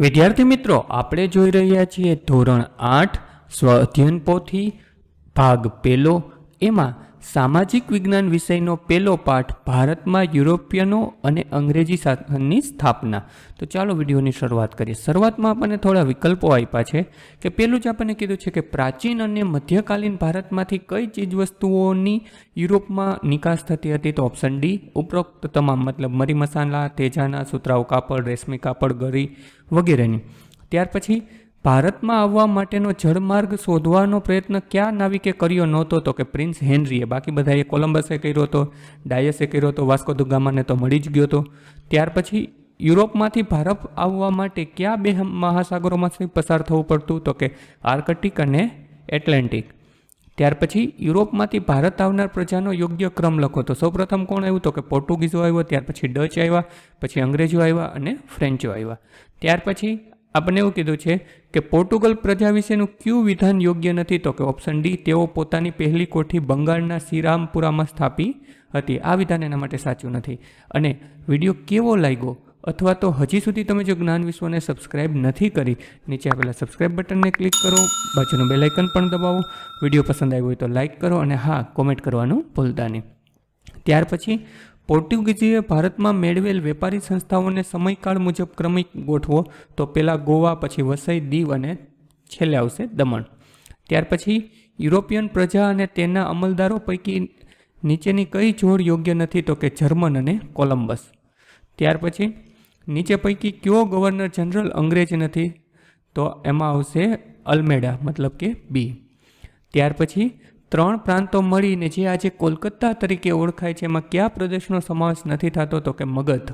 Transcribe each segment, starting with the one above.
વિદ્યાર્થી મિત્રો, આપણે જોઈ રહ્યા છીએ ધોરણ 8 સ્વ અધ્યયન પોથી ભાગ પહેલો. એમાં સામાજિક વિજ્ઞાન વિષયનો પહેલો પાઠ ભારતમાં યુરોપિયનો અને અંગ્રેજી શાસનની સ્થાપના. તો ચાલો વિડીયોની શરૂઆત કરીએ. શરૂઆતમાં આપણને થોડા વિકલ્પો આપ્યા છે કે પહેલું જ આપણને કીધું છે કે પ્રાચીન અને મધ્યકાલીન ભારતમાંથી કઈ ચીજવસ્તુઓની યુરોપમાં નિકાસ થતી હતી. તો ઓપ્શન ડી ઉપરોક્ત તમામ, મતલબ મરી મસાલા, તેજાના, સુતરાઉ કાપડ, રેશમી કાપડ, ગરી વગેરેની. ત્યાર પછી ભારતમાં આવવા માટેનો જળમાર્ગ શોધવાનો પ્રયત્ન કયા નાવિકે કર્યો નહોતો. તો કે પ્રિન્સ હેનરીએ. બાકી બધાએ કોલંબસે કર્યો હતો, ડાયસે કર્યો હતો, વાસ્કો દ ગામાને તો મળી જ ગયો હતો. ત્યાર પછી યુરોપમાંથી ભારત આવવા માટે કયા બે મહાસાગરોમાંથી પસાર થવું પડતું. તો કે આર્કટિક અને એટલાન્ટિક. ત્યાર પછી યુરોપમાંથી ભારત આવનાર પ્રજાનો યોગ્ય ક્રમ લખો. તો સૌપ્રથમ કોણ આવ્યું. તો કે પોર્ટુગીઝો આવ્યો, ત્યાર પછી ડચ આવ્યા, પછી અંગ્રેજો આવ્યા અને ફ્રેન્ચો આવ્યા. ત્યાર પછી આપણને એવું કીધું છે કે પોર્ટુગલ પ્રજા વિશેનું કયું વિધાન યોગ્ય નથી. તો કે ઓપ્શન ડી, તેઓ પોતાની પહેલી કોઠી બંગાળના શ્રીરામપુરામાં સ્થાપી હતી. આ વિધાન એના માટે સાચું નથી. અને વિડીયો કેવો લાગ્યો, અથવા તો હજી સુધી તમે જો જ્ઞાન વિશ્વને સબસ્ક્રાઇબ નથી કરી, નીચે આપેલા સબસ્ક્રાઇબ બટનને ક્લિક કરો, બાજુનું બેલ આઇકન પણ દબાવો. વિડીયો પસંદ આવ્યો હોય તો લાઇક કરો અને હા, કોમેન્ટ કરવાનું ભૂલતા નહીં. ત્યાર પછી પોર્ટુગીઝીએ ભારતમાં મેળવેલ વેપારી સંસ્થાઓને સમયકાળ મુજબ ક્રમિક ગોઠવો. તો પહેલાં ગોવા, પછી વસઈ, દીવ અને છેલ્લે આવશે દમણ. ત્યાર પછી યુરોપિયન પ્રજા અને તેના અમલદારો પૈકી નીચેની કઈ જોડ યોગ્ય નથી. તો કે જર્મન અને કોલંબસ. ત્યાર પછી નીચે પૈકી કયો ગવર્નર જનરલ અંગ્રેજ નથી. તો એમાં આવશે અલ્મેડા, મતલબ કે બી. ત્યાર પછી 3 પ્રાંતો મળીને જે આજે કોલકાતા તરીકે ઓળખાય છે, એમાં કયા પ્રદેશનો સમાવેશ નથી થતો. તો કે મગધ.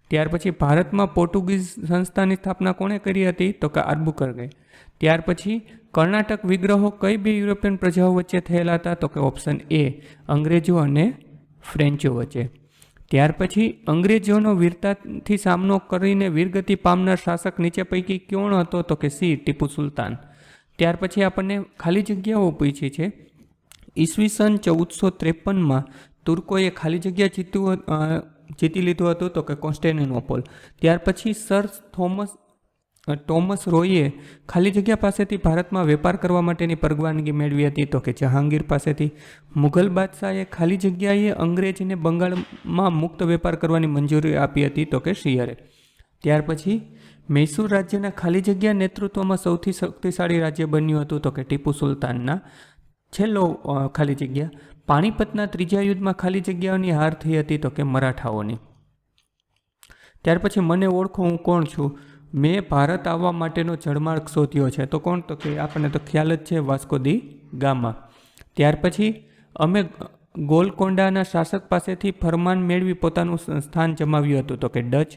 ત્યાર પછી ભારતમાં પોર્ટુગીઝ સંસ્થાની સ્થાપના કોણે કરી હતી. તો કે આલ્બુકર્કે. ત્યાર પછી કર્ણાટક વિગ્રહો કઈ બે યુરોપિયન પ્રજાઓ વચ્ચે થયેલા હતા. તો કે ઓપ્શન એ, અંગ્રેજો અને ફ્રેન્ચો વચ્ચે. ત્યાર પછી અંગ્રેજોનો વીરતાથી સામનો કરીને વીરગતિ પામનાર શાસક નીચે પૈકી કોણ હતો. તો કે સી, ટીપુ સુલતાન. ત્યાર પછી આપણને ખાલી જગ્યાઓ પૂછી છે. ઈસવીસન 1453માં તુર્કોએ ખાલી જગ્યા જીતી લીધું હતું. તો કે કોન્સ્ટેન્ટિનોપોલ. ત્યાર પછી સર ટોમસ રોયે ખાલી જગ્યા પાસેથી ભારતમાં વેપાર કરવા માટેની પરવાનગી મેળવી હતી. તો કે જહાંગીર પાસેથી. મુઘલ બાદશાહે ખાલી જગ્યાએ અંગ્રેજને બંગાળમાં મુક્ત વેપાર કરવાની મંજૂરી આપી હતી. તો કે શિયરે. ત્યાર પછી મૈસૂર રાજ્યના ખાલી જગ્યા નેતૃત્વમાં સૌથી શક્તિશાળી રાજ્ય બન્યું હતું. તો કે ટીપુ સુલતાનના. છેલ્લો ખાલી જગ્યા, પાણીપતના ત્રીજા યુદ્ધમાં ખાલી જગ્યાઓની હાર થઈ હતી. તો કે મરાઠાઓની. ત્યાર પછી મને ઓળખો, હું કોણ છું. મેં ભારત આવવા માટેનો જળમાર્ગ શોધ્યો છે. તો કોણ. તો કે આપણને તો ખ્યાલ જ છે, વાસ્કો દી ગામા. ત્યાર પછી અમે ગોલકોંડાના શાસક પાસેથી ફરમાન મેળવી પોતાનું સ્થાન જમાવ્યું હતું. તો કે ડચ.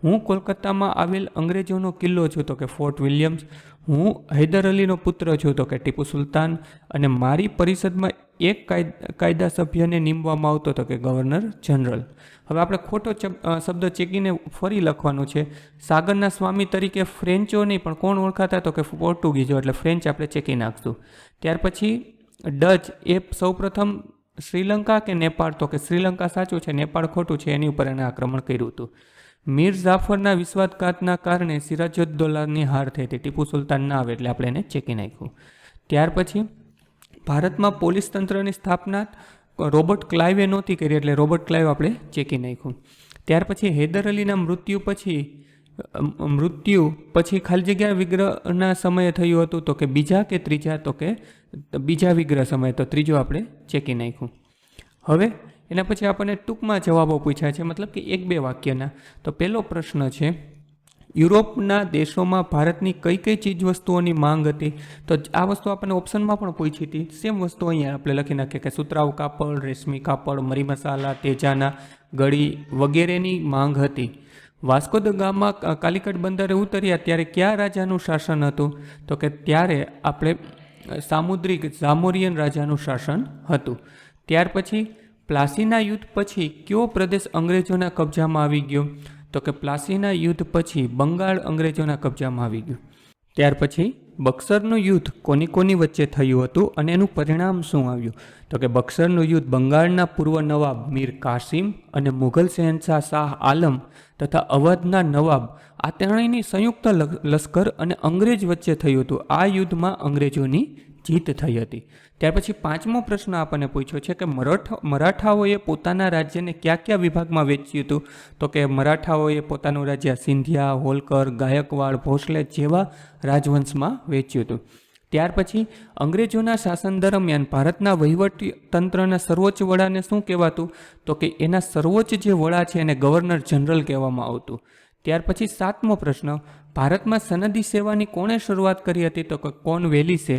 હું કોલકાતામાં આવેલ અંગ્રેજોનો કિલ્લો છું. તો કે ફોર્ટ વિલિયમ્સ. હું હૈદર અલીનો પુત્ર છું. તો કે ટીપુ સુલતાન. અને મારી પરિષદમાં એક કાયદા સભ્યને નીમવામાં આવતો. તો કે ગવર્નર જનરલ. હવે આપણે ખોટો શબ્દ ચેકીને ફરી લખવાનું છે. સાગરના સ્વામી તરીકે ફ્રેન્ચો નહીં, પણ કોણ ઓળખાતા. તો કે પોર્ટુગીઝો, એટલે ફ્રેન્ચ આપણે ચેકી નાખશું. ત્યાર પછી ડચ એ સૌપ્રથમ શ્રીલંકા કે નેપાળ. તો કે શ્રીલંકા સાચું છે, નેપાળ ખોટું છે. એની ઉપર એને આક્રમણ કર્યું હતું. મીર જાફરના વિશ્વાસઘાતના કારણે સિરાજુદ્દૌલાની હાર થઈ હતી. ટીપુ સુલતાન ના આવે એટલે આપણે એને ચેકી નાખ્યું. ત્યાર પછી ભારતમાં પોલીસ તંત્રની સ્થાપના રોબર્ટ ક્લાઇવે નહોતી કરી, એટલે રોબર્ટ ક્લાઇવ આપણે ચેકી નાખ્યું. ત્યાર પછી હૈદર અલીના મૃત્યુ પછી ખાલી જગ્યા વિગ્રહના સમયે થયું હતું. તો કે બીજા કે ત્રીજા. તો કે બીજા વિગ્રહ સમયે. તો ત્રીજો આપણે ચેકી નાખ્યું. હવે એના પછી આપણને ટૂંકમાં જવાબો પૂછ્યા છે, મતલબ કે 1-2 વાક્યના. તો પહેલો પ્રશ્ન છે, યુરોપના દેશોમાં ભારતની કઈ કઈ ચીજ વસ્તુઓની માંગ હતી. તો આ વસ્તુ આપણને ઓપ્શનમાં પણ પૂછી હતી. સેમ વસ્તુ અહીંયા આપણે લખી નાખીએ કે સુતરાઉ કાપડ, રેશમી કાપડ, મરી મસાલા, તેજાના, ગળી વગેરેની માંગ હતી. વાસ્કો દ ગામા કાલિકટ બંદરે ઉતર્યા ત્યારે કયા રાજાનું શાસન હતું. તો કે ત્યારે આપણે સામુદ્રિક ઝામોરિયન રાજાનું શાસન હતું. ત્યાર પછી પ્લાસીના યુદ્ધ પછી કયો પ્રદેશ અંગ્રેજોના કબજામાં આવી ગયો. તો કે પ્લાસીના યુદ્ધ પછી બંગાળ અંગ્રેજોના કબજામાં આવી ગયું. ત્યાર પછી બક્સરનું યુદ્ધ કોની કોની વચ્ચે થયું હતું અને એનું પરિણામ શું આવ્યું? તો કે બક્સરનું યુદ્ધ બંગાળના પૂર્વ નવાબ મીર કાસિમ અને મુઘલ શહેનશાહ શાહ આલમ તથા અવધના નવાબ આ ત્રણેયની સંયુક્ત લશ્કર અને અંગ્રેજ વચ્ચે થયું હતું. આ યુદ્ધમાં અંગ્રેજોની જીત થઈ હતી. ત્યાર પછી પાંચમો પ્રશ્ન આપણને પૂછ્યો છે કે મરાઠાઓએ પોતાના રાજ્યને કયા કયા વિભાગમાં વેચ્યું હતું? તો કે મરાઠાઓએ પોતાનું રાજ્ય સિંધિયા, હોલકર, ગાયકવાડ, ભોસલે જેવા રાજવંશમાં વેચ્યું હતું. ત્યાર પછી અંગ્રેજોના શાસન દરમિયાન ભારતના વહીવટી તંત્રના સર્વોચ્ચ વડાને શું કહેવાતું? તો કે એના સર્વોચ્ચ જે વડા છે એને ગવર્નર જનરલ કહેવામાં આવતું. ત્યાર પછી સાતમો પ્રશ્ન, ભારતમાં સનદી સેવાની કોણે શરૂઆત કરી હતી? તો કે કોર્નવેલિસે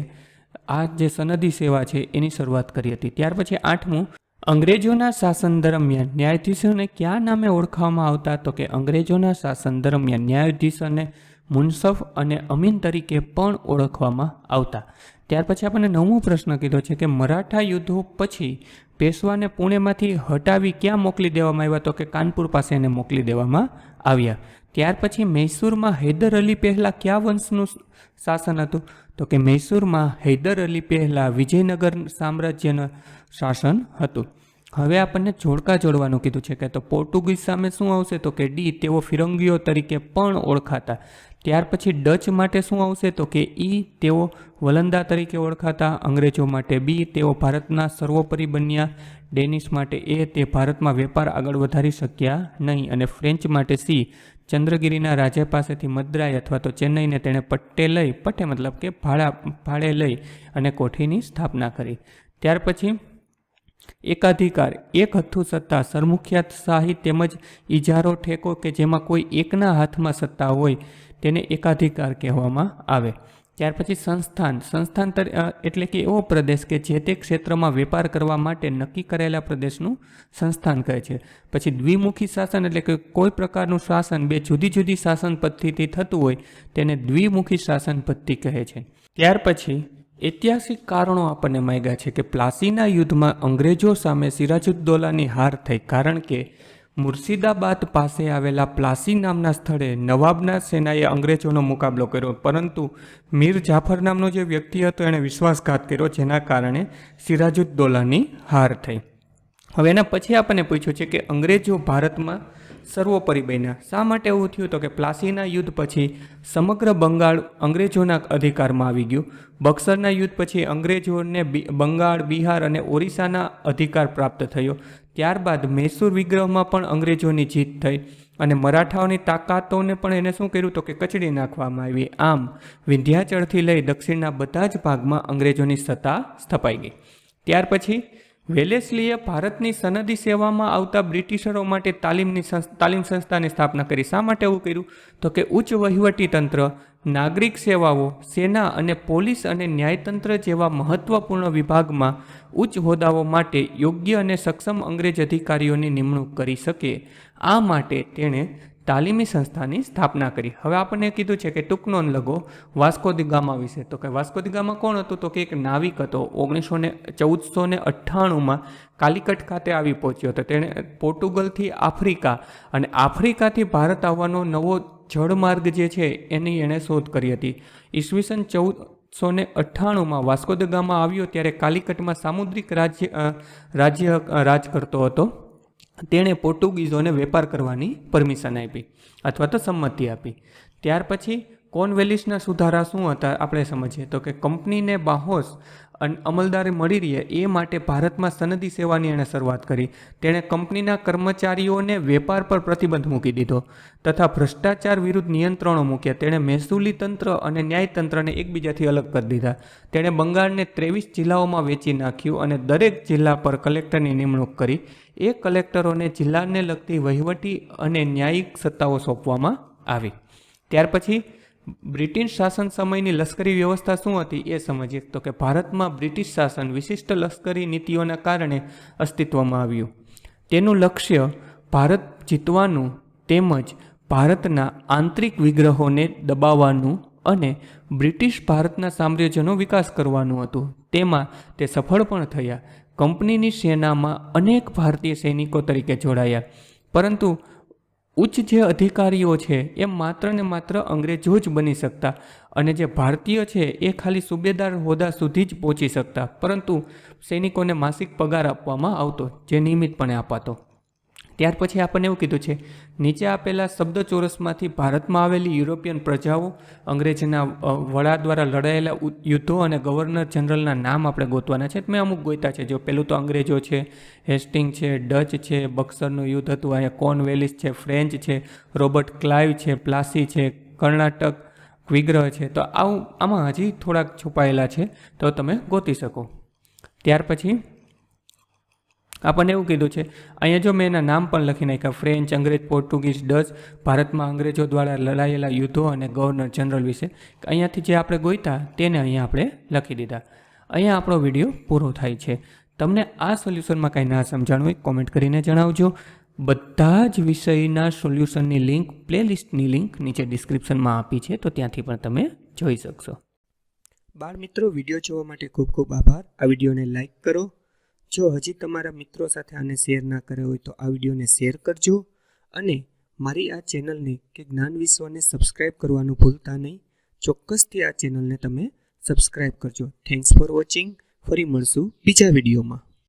આ જે સનદી સેવા છે એની શરૂઆત કરી હતી. ત્યાર પછી આઠમું, અંગ્રેજોના શાસન દરમિયાન ન્યાયાધીશોને કયા નામે ઓળખવામાં આવતા? તો કે અંગ્રેજોના શાસન દરમિયાન ન્યાયાધીશોને મુનસફ અને અમીન તરીકે પણ ઓળખવામાં આવતા. ત્યાર પછી આપણને નવમો પ્રશ્ન કીધો છે કે મરાઠા યુદ્ધો પછી પેશવાને પુણેમાંથી હટાવી ક્યાં મોકલી દેવામાં આવ્યા? તો કે કાનપુર પાસે એને મોકલી દેવામાં આવ્યા. ત્યાર પછી મૈસૂરમાં હૈદર અલી પહેલાં કયા વંશનું શાસન હતું? તો કે મૈસૂરમાં હૈદર અલી પહેલાં વિજયનગર સામ્રાજ્યનું શાસન હતું. હવે આપણને જોડકા જોડવાનું કીધું છે કે તો પોર્ટુગીઝ સામે શું આવશે? તો કે ડી, તેઓ ફિરંગીઓ તરીકે પણ ઓળખાતા. ત્યાર પછી ડચ માટે શું આવશે? તો કે ઈ, તેઓ વલંદા તરીકે ઓળખાતા. અંગ્રેજો માટે બી, તેઓ ભારતના સર્વોપરી બન્યા. ડેનિશ માટે એ, તે ભારતમાં વેપાર આગળ વધારી શક્યા નહીં. અને ફ્રેન્ચ માટે સી, ચંદ્રગીરીના રાજા પાસેથી મદ્રાઈ અથવા તો ચેન્નઈને તેણે પટ્ટે મતલબ કે ભાડે લઈ અને કોઠીની સ્થાપના કરી. ત્યાર પછી એકાધિકાર, એક હથ્થુ સત્તા, સરમુખિયાત શાહી તેમજ ઇજારો ઠેકો કે જેમાં કોઈ એકના હાથમાં સત્તા હોય તેને એકાધિકાર કહેવામાં આવે. ત્યાર પછી સંસ્થાન એટલે કે એવો પ્રદેશ કે જે તે ક્ષેત્રમાં વેપાર કરવા માટે નક્કી કરેલા પ્રદેશનું સંસ્થાન કહે છે. પછી દ્વિમુખી શાસન એટલે કે કોઈ પ્રકારનું શાસન બે જુદી જુદી શાસન પદ્ધતિથી થતું હોય તેને દ્વિમુખી શાસન પદ્ધતિ કહે છે. ત્યાર પછી ઐતિહાસિક કારણો આપણને માંગ્યા છે કે પ્લાસીના યુદ્ધમાં અંગ્રેજો સામે સિરાજુદ્દૌલાની હાર થઈ કારણ કે મુર્શિદાબાદ પાસે આવેલા પ્લાસી નામના સ્થળે નવાબના સેનાએ અંગ્રેજોનો મુકાબલો કર્યો, પરંતુ મીર જાફર નામનો જે વ્યક્તિ હતો એણે વિશ્વાસઘાત કર્યો, જેના કારણે સિરાજુદ્દૌલાની હાર થઈ. હવે એના પછી આપણને પૂછ્યું છે કે અંગ્રેજો ભારતમાં સર્વોપરી બન્યા. શા માટે એવું થયું? તો કે પ્લાસીના યુદ્ધ પછી સમગ્ર બંગાળ અંગ્રેજોના અધિકારમાં આવી ગયું. બક્સરના યુદ્ધ પછી અંગ્રેજોને બંગાળ, બિહાર અને ઓરિસ્સાના અધિકાર પ્રાપ્ત થયો. ત્યારબાદ મૈસૂર વિગ્રહમાં પણ અંગ્રેજોની જીત થઈ અને મરાઠાઓની તાકાતોને પણ એને શું કર્યું? તો કે કચડી નાખવામાં આવી. આમ વિંધ્યાચળથી લઈ દક્ષિણના બધા જ ભાગમાં અંગ્રેજોની સત્તા સ્થપાઈ ગઈ. ત્યાર પછી વેલેસ્લીએ ભારતની સનદી સેવામાં આવતા બ્રિટિશરો માટે તાલીમ સંસ્થાની સ્થાપના કરી. શા માટે એવું કર્યું? તો કે ઉચ્ચ વહીવટી તંત્ર, નાગરિક સેવાઓ, સેના અને પોલીસ અને ન્યાયતંત્ર જેવા મહત્વપૂર્ણ વિભાગમાં ઉચ્ચ હોદ્દાઓ માટે યોગ્ય અને સક્ષમ અંગ્રેજ અધિકારીઓની નિમણૂક કરી શકે. આ માટે તેણે તાલીમી સંસ્થાની સ્થાપના કરી. હવે આપણને કીધું છે કે ટૂંક નોંધ લખો વાસ્કો દી ગામા વિશે. તો કે વાસ્કો દી ગામા કોણ હતું? તો કે એક નાવિક હતો. 1498માં કાલિકટ ખાતે આવી પહોંચ્યો હતો. તેણે પોર્ટુગલથી આફ્રિકા અને આફ્રિકાથી ભારત આવવાનો નવો જળમાર્ગ જે છે એની એણે શોધ કરી હતી. ઈસવીસન 1498માં વાસ્કો દી ગામા આવ્યો ત્યારે કાલિકટમાં સામુદ્રિક રાજ કરતો હતો. તેણે પોર્ટુગીઝોને વેપાર કરવાની પરમિશન આપી અથવા તો સંમતિ આપી. ત્યાર પછી કોર્નવેલિસના સુધારા શું હતા આપણે સમજીએ. તો કે કંપનીને બાહોશ અમલદારી મળી રહે એ માટે ભારતમાં સનદી સેવાની એણે શરૂઆત કરી. તેણે કંપનીના કર્મચારીઓને વેપાર પર પ્રતિબંધ મૂકી દીધો તથા ભ્રષ્ટાચાર વિરુદ્ધ નિયંત્રણો મૂક્યા. તેણે મહેસૂલી તંત્ર અને ન્યાયતંત્રને એકબીજાથી અલગ કરી દીધા. તેણે બંગાળને 23 જિલ્લાઓમાં વેચી નાખ્યું અને દરેક જિલ્લા પર કલેક્ટરની નિમણૂક કરી. એ કલેક્ટરોને જિલ્લાને લગતી વહીવટી અને ન્યાયિક સત્તાઓ સોંપવામાં આવી. ત્યાર પછી બ્રિટિશ શાસન સમયની લશ્કરી વ્યવસ્થા શું હતી એ સમજીએ. તો કે ભારતમાં બ્રિટિશ શાસન વિશિષ્ટ લશ્કરી નીતિઓના કારણે અસ્તિત્વમાં આવ્યું. તેનું લક્ષ્ય ભારત જીતવાનું તેમજ ભારતના આંતરિક વિગ્રહોને દબાવવાનું અને બ્રિટિશ ભારતના સામ્રાજ્યનો વિકાસ કરવાનું હતું. તેમાં તે સફળ પણ થયા. કંપનીની સેનામાં અનેક ભારતીય સૈનિકો તરીકે જોડાયા, પરંતુ ઉચ્ચ જે અધિકારીઓ છે એ માત્ર ને માત્ર અંગ્રેજો જ બની શકતા અને જે ભારતીય છે એ ખાલી સુબેદાર હોદ્દા સુધી જ પહોંચી શકતા, પરંતુ સૈનિકોને માસિક પગાર આપવામાં આવતો જે નિયમિતપણે અપાતો. ત્યાર પછી આપણને એવું કીધું છે, નીચે આપેલા શબ્દચોરસમાંથી ભારતમાં આવેલી યુરોપિયન પ્રજાઓ, અંગ્રેજના વડા દ્વારા લડાયેલા યુદ્ધો અને ગવર્નર જનરલના નામ આપણે ગોતવાના છે. મેં અમુક ગોત્યા છે. જો પેલું તો અંગ્રેજો છે, હેસ્ટિંગ છે, ડચ છે, બક્સરનું યુદ્ધ હતું, અહીંયા કોર્નવેલિસ છે, ફ્રેન્ચ છે, રોબર્ટ ક્લાઇવ છે, પ્લાસી છે, કર્ણાટક વિગ્રહ છે. તો આમાં હજી થોડાક છુપાયેલા છે, તો તમે ગોતી શકો. ત્યાર પછી આપણને એવું કીધું છે, અહીંયા જો મેં એના નામ પણ લખી નાખ્યા, ફ્રેન્ચ, અંગ્રેજ, પોર્ટુગીઝ, ડચ, ભારતમાં અંગ્રેજો દ્વારા લડાયેલા યુદ્ધો અને ગવર્નર જનરલ વિશે. અહીંયાથી જે આપણે ગોઈતા તેને અહીંયા આપણે લખી દીધા. અહીંયા આપણો વિડીયો પૂરો થાય છે. તમને આ સોલ્યુશનમાં કાંઈ ના સમજાણું હોય કોમેન્ટ કરીને જણાવજો. બધા જ વિષયના સોલ્યુશનની લિંક, પ્લેલિસ્ટની લિંક નીચે ડિસ્ક્રિપ્શનમાં આપી છે, તો ત્યાંથી પણ તમે જોઈ શકશો. બાળ મિત્રો, વિડીયો જોવા માટે ખૂબ ખૂબ આભાર. આ વિડીયોને લાઈક કરો. જો હજી તમારા મિત્રો સાથે આને શેર ના કર્યો હોય તો આ વિડીયોને શેર કરજો અને મારી આ ચેનલને કે જ્ઞાન વિશ્વને સબસ્ક્રાઈબ કરવાનું ભૂલતા નહીં. ચોક્કસથી આ ચેનલને તમે સબસ્ક્રાઈબ કરજો. Thanks for watching. ફરી મળશું બીજા વિડીયોમાં.